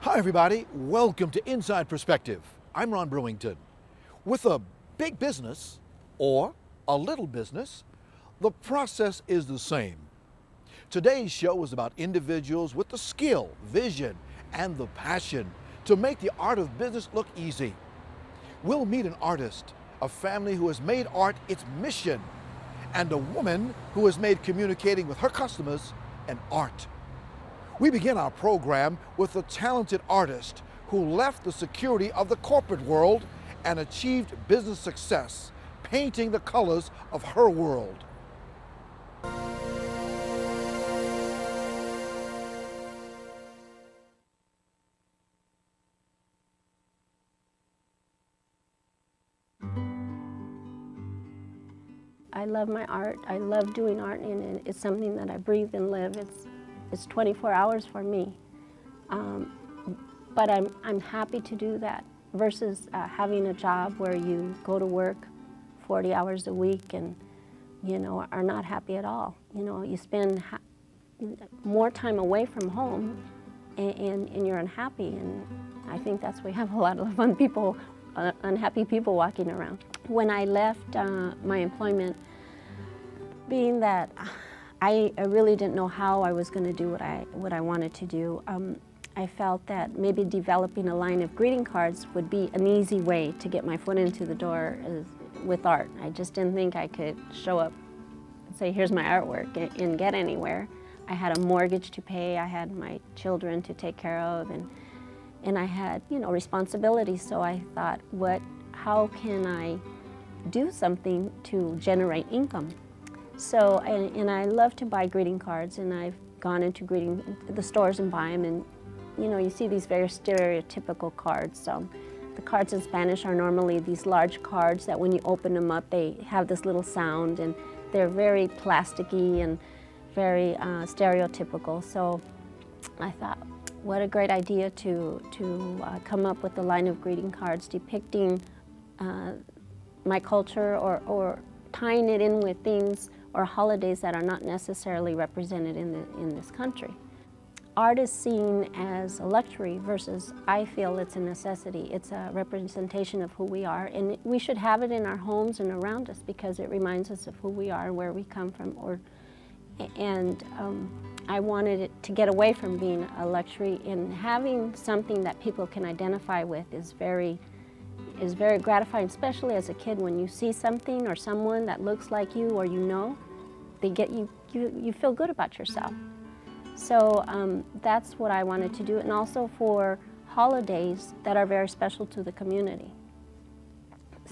Hi, everybody. Welcome to Inside Perspective. I'm Ron Brewington. With a big business or a little business, the process is the same. Today's show is about individuals with the skill, vision, and the passion to make the art of business look easy. We'll meet an artist, a family who has made art its mission, and a woman who has made communicating with her customers an art. We begin our program with a talented artist who left the security of the corporate world and achieved business success, painting the colors of her world. I love my art. I love doing art, and it's something that I breathe and live. It's 24 hours for me. But I'm happy to do that versus having a job where you go to work 40 hours a week and, are not happy at all. You spend more time away from home and you're unhappy. And I think that's why we have a lot of unhappy people walking around. When I left my employment, being that I really didn't know how I was going to do what I wanted to do, I felt that maybe developing a line of greeting cards would be an easy way to get my foot into the door with art. I just didn't think I could show up and say, here's my artwork, and get anywhere. I had a mortgage to pay, I had my children to take care of, and I had, responsibilities. So I thought, how can I do something to generate income? So, and I love to buy greeting cards, and I've gone into the stores and buy them, and you see these very stereotypical cards. So the cards in Spanish are normally these large cards that when you open them up, they have this little sound, and they're very plasticky and very stereotypical. So I thought, what a great idea to come up with a line of greeting cards depicting my culture or tying it in with things or holidays that are not necessarily represented in this country. Art is seen as a luxury versus I feel it's a necessity. It's a representation of who we are, and we should have it in our homes and around us because it reminds us of who we are and where we come from. I wanted it to get away from being a luxury, and having something that people can identify with is very gratifying, especially as a kid when you see something or someone that looks like you or they get you feel good about yourself. So that's what I wanted to do, and also for holidays that are very special to the community,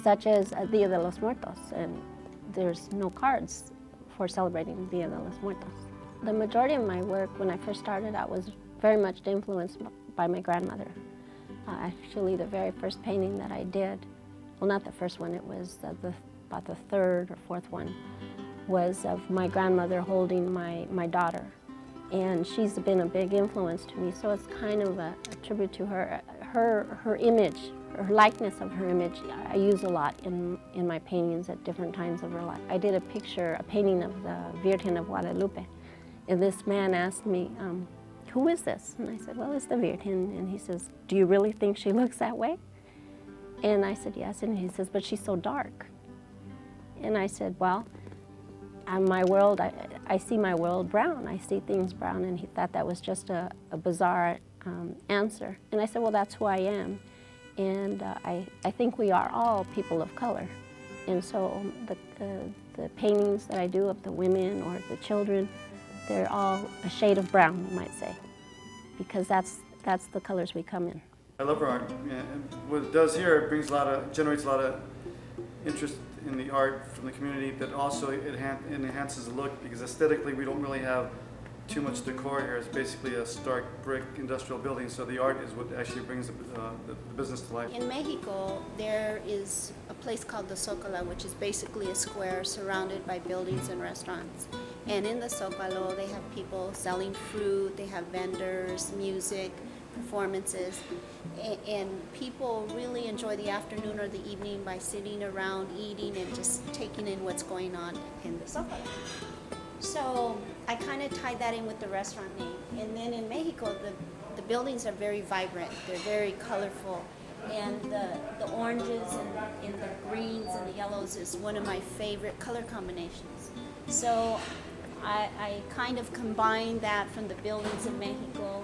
such as Dia de los Muertos, and there's no cards for celebrating Dia de los Muertos. The majority of my work when I first started out was very much influenced by my grandmother. Actually, the very first painting that I did, well, not the first one, it was about the third or fourth one, was of my grandmother holding my daughter. And she's been a big influence to me, so it's kind of a tribute to her. Her image, her likeness of her image, I use a lot in my paintings at different times of her life. I did a painting of the Virgen of Guadalupe, and this man asked me, who is this? And I said, well, it's the Virgin. And he says, do you really think she looks that way? And I said, yes. And he says, but she's so dark. And I said, well, my world, I see my world brown. I see things brown. And he thought that was just a bizarre answer. And I said, well, that's who I am. And I think we are all people of color. And so the paintings that I do of the women or the children, they're all a shade of brown, you might say, because that's the colors we come in. I love art. Yeah, and what it does here, it generates a lot of interest in the art from the community, but also it enhances the look because aesthetically we don't really have too much decor here. It's basically a stark brick industrial building, so the art is what actually brings the business to life. In Mexico, there is a place called the Zócalo, which is basically a square surrounded by buildings and restaurants. And in the Zócalo, they have people selling fruit, they have vendors, music, performances, and people really enjoy the afternoon or the evening by sitting around, eating, and just taking in what's going on in the Zócalo. So I kind of tied that in with the restaurant name. And then in Mexico, the buildings are very vibrant. They're very colorful. And the oranges and the greens and the yellows is one of my favorite color combinations. So I kind of combined that from the buildings in Mexico,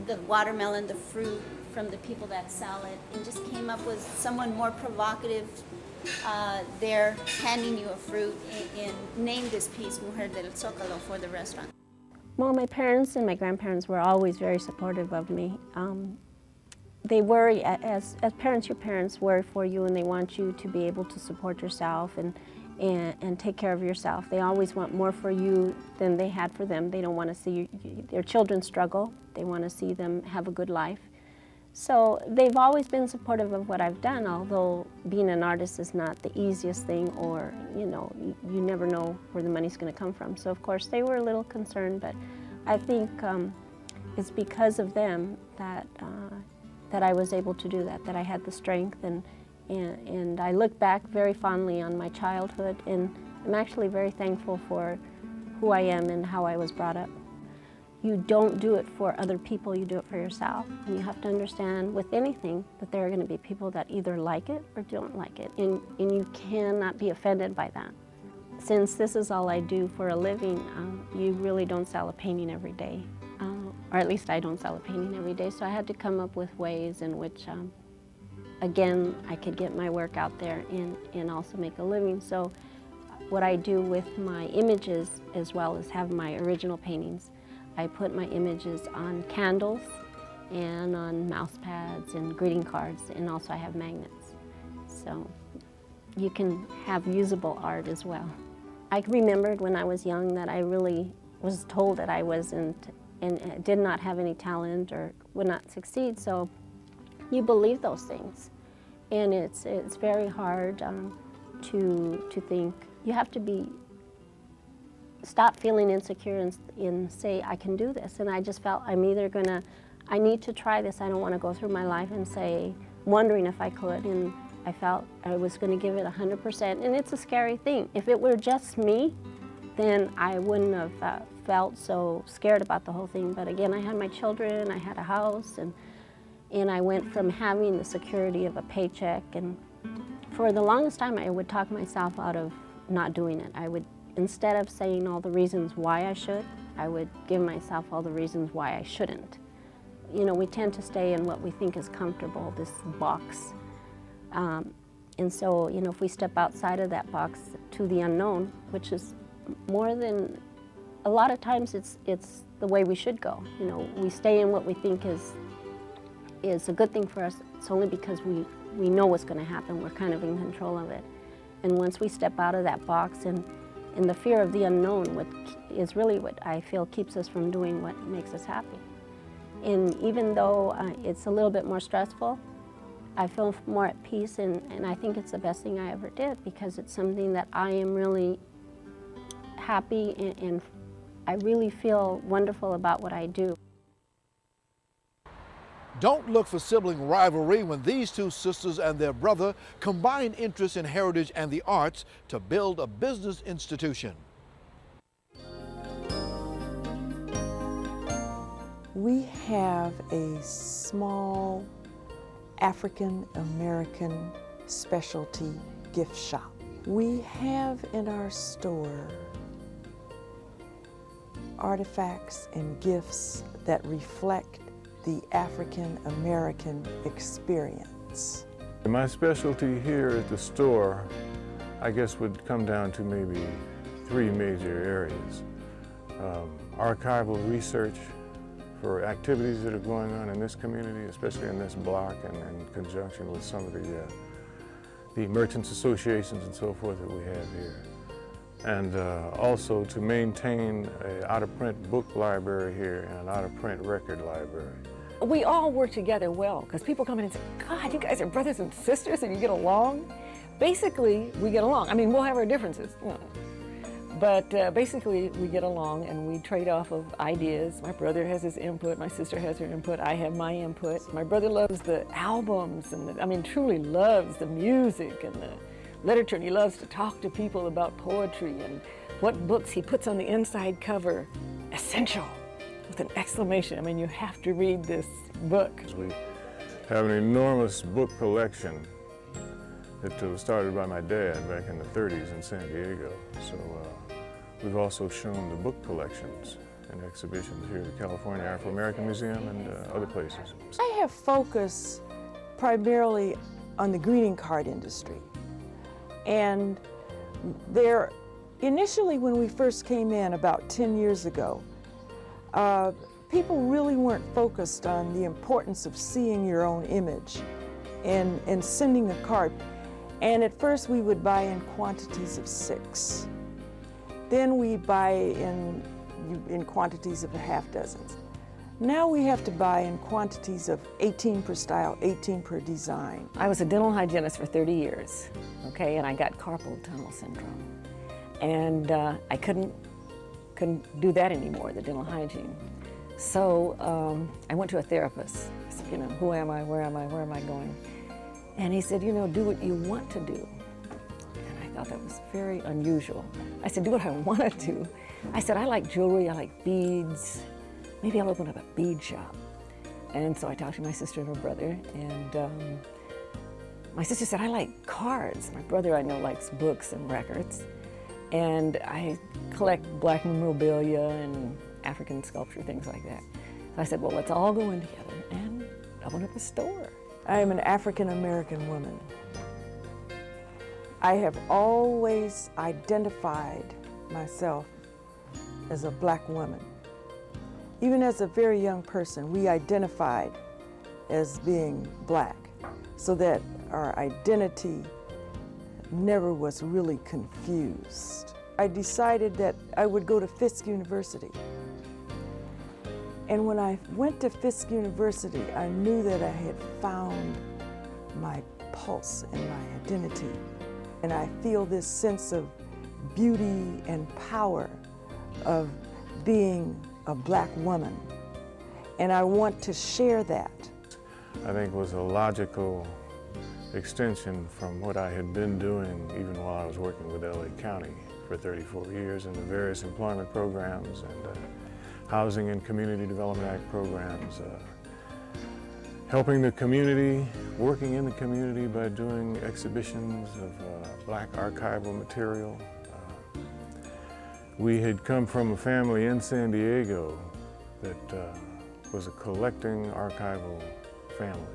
the watermelon, the fruit from the people that sell it, and just came up with someone more provocative there handing you a fruit and named this piece Mujer del Zócalo for the restaurant. Well, my parents and my grandparents were always very supportive of me. They worry, as parents, your parents worry for you and they want you to be able to support yourself and take care of yourself. They always want more for you than they had for them. They don't want to see their children struggle. They want to see them have a good life. So they've always been supportive of what I've done, although being an artist is not the easiest thing, or you never know where the money's going to come from. So of course they were a little concerned, but I think it's because of them that I was able to do that I had the strength, and I look back very fondly on my childhood, and I'm actually very thankful for who I am and how I was brought up. You don't do it for other people, you do it for yourself. And you have to understand with anything that there are going to be people that either like it or don't like it, and you cannot be offended by that. Since this is all I do for a living, you really don't sell a painting every day. Or at least I don't sell a painting every day, so I had to come up with ways in which, again, I could get my work out there and also make a living. So what I do with my images, as well as have my original paintings, I put my images on candles and on mouse pads and greeting cards, and also I have magnets. So you can have usable art as well. I remembered when I was young that I really was told that I wasn't and did not have any talent or would not succeed, so you believe those things. And it's very hard to think. You have to stop feeling insecure and say, I can do this. And I just felt I need to try this. I don't want to go through my life and say, wondering if I could. And I felt I was going to give it 100%. And it's a scary thing. If it were just me, then I wouldn't have felt so scared about the whole thing. But again, I had my children, I had a house, and I went from having the security of a paycheck. And for the longest time, I would talk myself out of not doing it. I would, instead of saying all the reasons why I should, I would give myself all the reasons why I shouldn't. We tend to stay in what we think is comfortable, this box. And so, if we step outside of that box to the unknown, which is more than, a lot of times it's the way we should go. We stay in what we think is a good thing for us. It's only because we know what's going to happen. We're kind of in control of it. And once we step out of that box and the fear of the unknown is really what I feel keeps us from doing what makes us happy. And even though it's a little bit more stressful, I feel more at peace, and I think it's the best thing I ever did, because it's something that I am really happy and I really feel wonderful about what I do. Don't look for sibling rivalry when these two sisters and their brother combine interests in heritage and the arts to build a business institution. We have a small African American specialty gift shop. We have in our store artifacts and gifts that reflect the African American experience. My specialty here at the store, I guess, would come down to maybe 3 major areas. Archival research for activities that are going on in this community, especially in this block, and in conjunction with some of the merchants associations and so forth that we have here. And also to maintain an out-of-print book library here and an out-of-print record library. We all work together well, because people come in and say, God, you guys are brothers and sisters and you get along. Basically, we get along. I mean, we'll have our differences, but basically we get along and we trade off of ideas. My brother has his input, my sister has her input, I have my input. My brother loves the albums and truly loves the music and the literature, and he loves to talk to people about poetry and what books he puts on the inside cover, essential, with an exclamation. I mean, you have to read this book. We have an enormous book collection that was started by my dad back in the 30s in San Diego. So we've also shown the book collections and exhibitions here at the California Afro-American Museum and other places. I have focused primarily on the greeting card industry. And there, initially when we first came in about 10 years ago, people really weren't focused on the importance of seeing your own image and sending a card. And at first we would buy in quantities of 6. Then we buy in quantities of a half dozen. Now we have to buy in quantities of 18 per style, 18 per design. I was a dental hygienist for 30 years, okay, and I got carpal tunnel syndrome. And I couldn't do that anymore, the dental hygiene. So I went to a therapist. I said, you know, who am I, where am I going? And he said, you know, do what you want to do. And I thought that was very unusual. I said, do what I want to do. I said, I like jewelry, I like beads. Maybe I'll open up a bead shop. And so I talked to my sister and her brother, and my sister said, I like cards. My brother, I know, likes books and records. And I collect black memorabilia and African sculpture, things like that. So I said, well, let's all go in together and open up a store. I am an African American woman. I have always identified myself as a black woman. Even as a very young person, we identified as being black, so that our identity never was really confused. I decided that I would go to Fisk University. And when I went to Fisk University, I knew that I had found my pulse and my identity. And I feel this sense of beauty and power of being a black woman. And I want to share that. I think it was a logical extension from what I had been doing even while I was working with LA County for 34 years in the various employment programs and Housing and Community Development Act programs, helping the community, working in the community by doing exhibitions of black archival material. We had come from a family in San Diego that was a collecting archival family.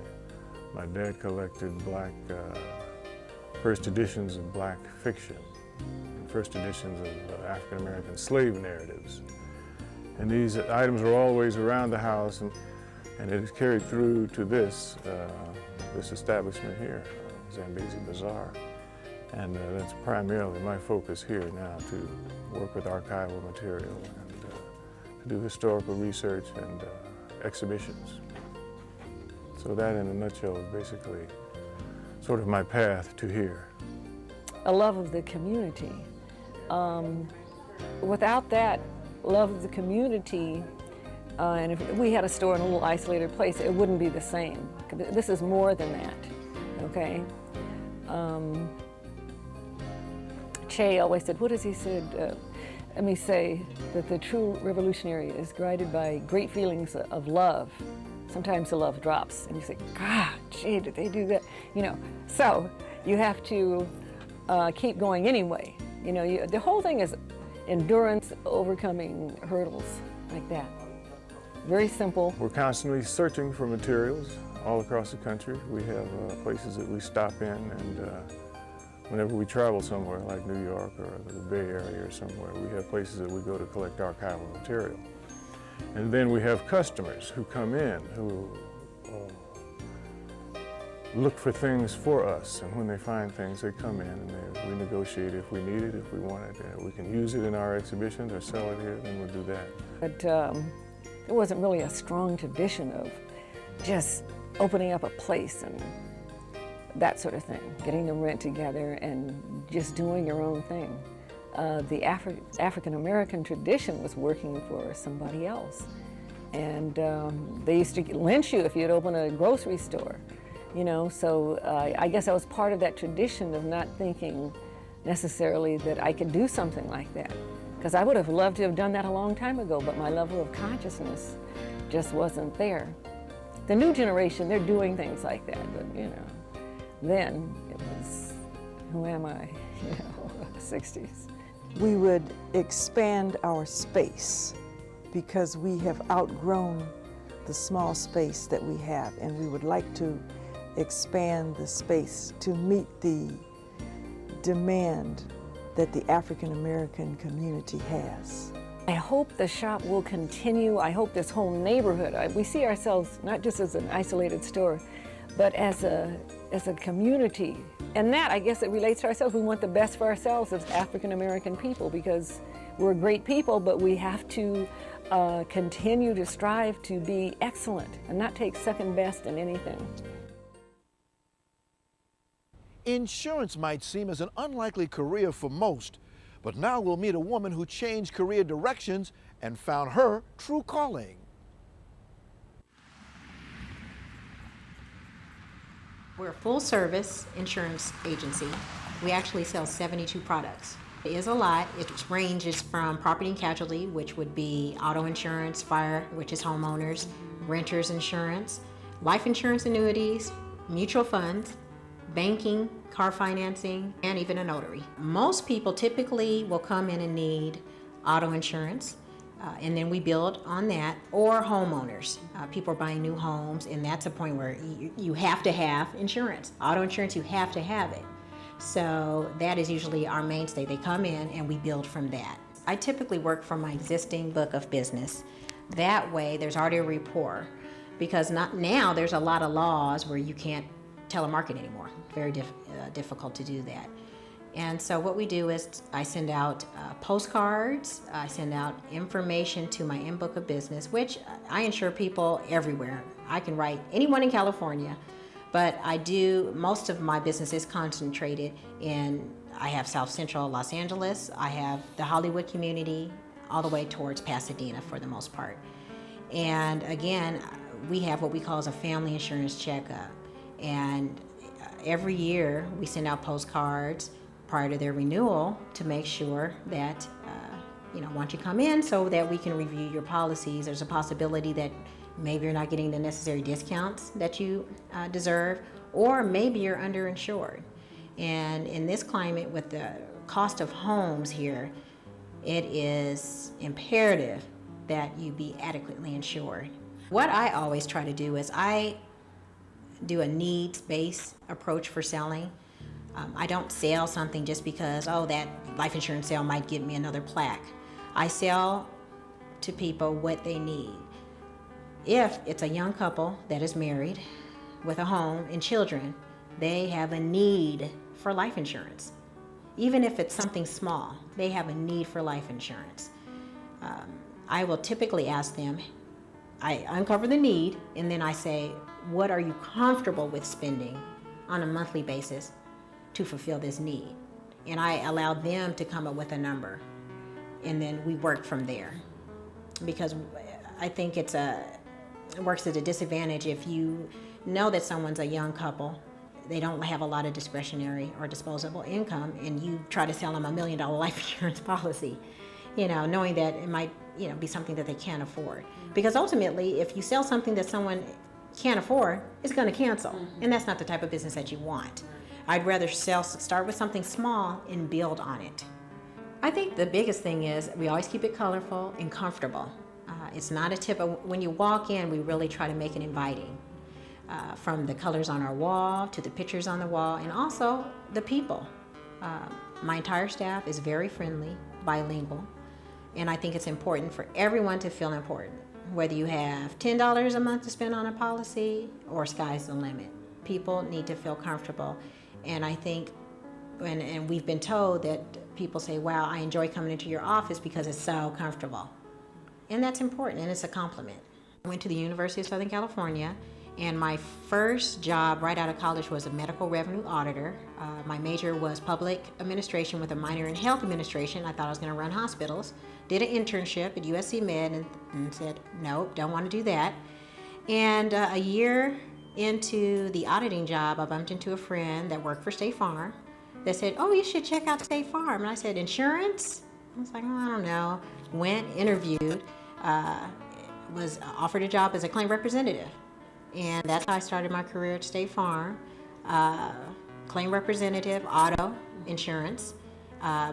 My dad collected black, first editions of black fiction, first editions of African American slave narratives. And these items were always around the house, and it is carried through to this establishment here, Zambezi Bazaar. And that's primarily my focus here now, to work with archival material and to do historical research and exhibitions. So that in a nutshell is basically sort of my path to here. A love of the community. Without that love of the community, and if we had a store in a little isolated place, it wouldn't be the same. This is more than that, okay? Che always said, what has he said? Let me say that the true revolutionary is guided by great feelings of love. Sometimes the love drops, and you say, God, gee, did they do that? You know, so you have to keep going anyway. You know, the whole thing is endurance, overcoming hurdles like that. Very simple. We're constantly searching for materials all across the country. We have places that we stop in, and whenever we travel somewhere like New York or the Bay Area or somewhere, we have places that we go to collect archival material. And then we have customers who come in who look for things for us, and when they find things, they come in and we negotiate if we need it, if we want it. We can use it in our exhibitions or sell it here, then we'll do that. But there wasn't really a strong tradition of just opening up a place and that sort of thing, getting the rent together and just doing your own thing. The African American tradition was working for somebody else. And they used to lynch you if you'd open a grocery store, you know, so I guess I was part of that tradition of not thinking necessarily that I could do something like that. because I would have loved to have done that a long time ago, but my level of consciousness just wasn't there. The new generation, they're doing things like that, but then it was, who am I, 60s. We would expand our space because we have outgrown the small space that we have, and we would like to expand the space to meet the demand that the African American community has. I hope the shop will continue. I hope this whole neighborhood, we see ourselves not just as an isolated store, but as a community. And that, I guess, it relates to ourselves. We want the best for ourselves as African American people because we're great people, but we have to continue to strive to be excellent and not take second best in anything. Insurance might seem as an unlikely career for most, but now we'll meet a woman who changed career directions and found her true calling. We're a full-service insurance agency. We actually sell 72 products. It is a lot. It ranges from property and casualty, which would be auto insurance, fire, which is homeowners, renters insurance, life insurance annuities, mutual funds, banking, car financing, and even a notary. Most people typically will come in and need auto insurance, and then we build on that, or homeowners. People are buying new homes, and that's a point where you have to have insurance. Auto insurance, you have to have it. So that is usually our mainstay. They come in and we build from that. I typically work from my existing book of business. That way there's already a rapport, because now there's a lot of laws where you can't telemarket anymore. Very difficult to do that. And so what we do is I send out postcards, I send out information to my in-book of business, which I insure people everywhere. I can write anyone in California, but most of my business is concentrated I have South Central Los Angeles, I have the Hollywood community, all the way towards Pasadena for the most part. And again, we have what we call as a family insurance checkup. And every year we send out postcards prior to their renewal to make sure that, once you come in, so that we can review your policies. There's a possibility that maybe you're not getting the necessary discounts that you deserve, or maybe you're underinsured. And in this climate, with the cost of homes here, it is imperative that you be adequately insured. What I always try to do is I do a needs-based approach for selling. I don't sell something just because, that life insurance sale might get me another plaque. I sell to people what they need. If it's a young couple that is married with a home and children, they have a need for life insurance. Even if it's something small, they have a need for life insurance. I will typically ask them, I uncover the need, and then I say, what are you comfortable with spending on a monthly basis to fulfill this need? And I allow them to come up with a number, and then we work from there. Because I think it works at a disadvantage if you know that someone's a young couple, they don't have a lot of discretionary or disposable income, and you try to sell them $1 million life insurance policy, knowing that it might, be something that they can't afford. Because ultimately, if you sell something that someone can't afford, it's going to cancel, and that's not the type of business that you want. I'd rather start with something small and build on it. I think the biggest thing is we always keep it colorful and comfortable. It's not a tip of, when you walk in, we really try to make it inviting. From the colors on our wall to the pictures on the wall, and also the people. My entire staff is very friendly, bilingual, and I think it's important for everyone to feel important. Whether you have $10 a month to spend on a policy or sky's the limit. People need to feel comfortable. And I think, and we've been told that people say, wow, I enjoy coming into your office because it's so comfortable. And that's important, and it's a compliment. I went to the University of Southern California, and my first job right out of college was a medical revenue auditor. My major was public administration with a minor in health administration. I thought I was going to run hospitals. Did an internship at USC Med and said, nope, don't want to do that. And a year into the auditing job, I bumped into a friend that worked for State Farm that said, oh, you should check out State Farm. And I said, insurance? I was like, oh, I don't know. Went, interviewed, was offered a job as a claim representative. And that's how I started my career at State Farm. Claim representative, auto insurance.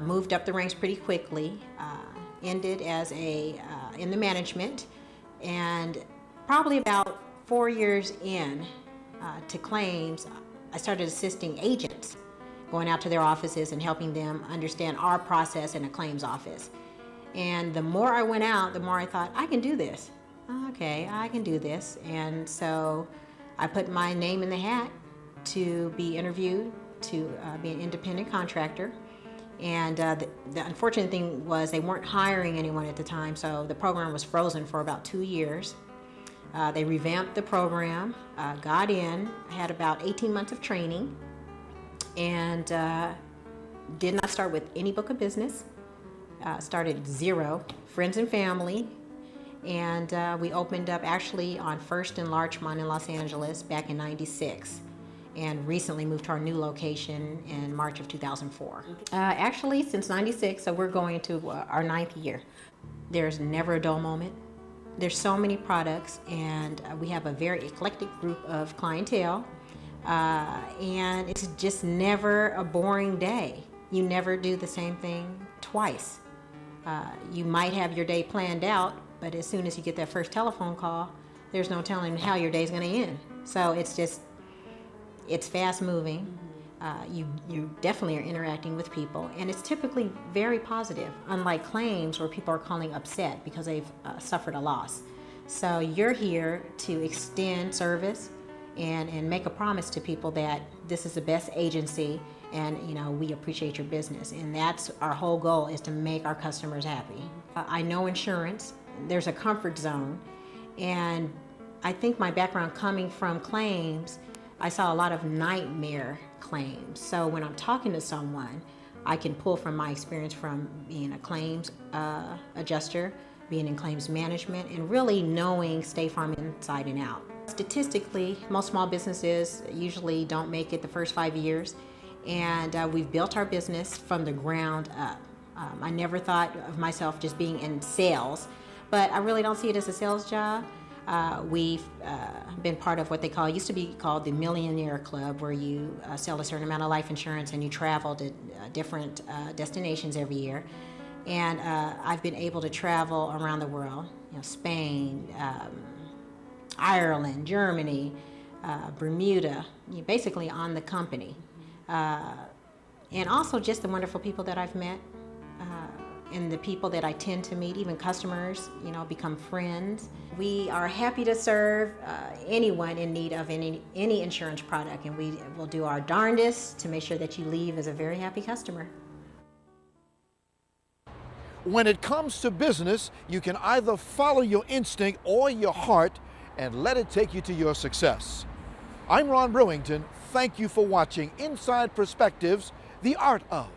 Moved up the ranks pretty quickly. Ended as in the management. And probably about 4 years in to claims, I started assisting agents, going out to their offices and helping them understand our process in a claims office. And the more I went out, the more I thought, I can do this. Okay, I can do this. And so I put my name in the hat to be interviewed, to be an independent contractor. And the unfortunate thing was they weren't hiring anyone at the time, so the program was frozen for about 2 years. They revamped the program, got in, had about 18 months of training, and did not start with any book of business. Started at zero, friends and family, and we opened up actually on First and Larchmont in Los Angeles back in '96, and recently moved to our new location in March of 2004. Actually, since '96, so we're going to our 9th year. There's never a dull moment. There's so many products, and we have a very eclectic group of clientele, and it's just never a boring day. You never do the same thing twice. You might have your day planned out, but as soon as you get that first telephone call, there's no telling how your day's going to end. So it's fast moving. You definitely are interacting with people, and it's typically very positive, unlike claims where people are calling upset because they've suffered a loss. So you're here to extend service and make a promise to people that this is the best agency, and we appreciate your business. And that's our whole goal, is to make our customers happy. I know insurance, there's a comfort zone, and I think my background coming from claims, I saw a lot of nightmare claims. So when I'm talking to someone, I can pull from my experience from being a claims adjuster, being in claims management, and really knowing State Farm inside and out. Statistically, most small businesses usually don't make it the first 5 years, and we've built our business from the ground up. I never thought of myself just being in sales, but I really don't see it as a sales job. We've been part of what they used to be called the Millionaire Club, where you sell a certain amount of life insurance and you travel to different destinations every year. And I've been able to travel around the world, Spain, Ireland, Germany, Bermuda, basically on the company. And also just the wonderful people that I've met. And the people that I tend to meet, even customers, become friends. We are happy to serve anyone in need of any insurance product, and we will do our darndest to make sure that you leave as a very happy customer. When it comes to business, you can either follow your instinct or your heart and let it take you to your success. I'm Ron Brewington. Thank you for watching Inside Perspectives, The Art of.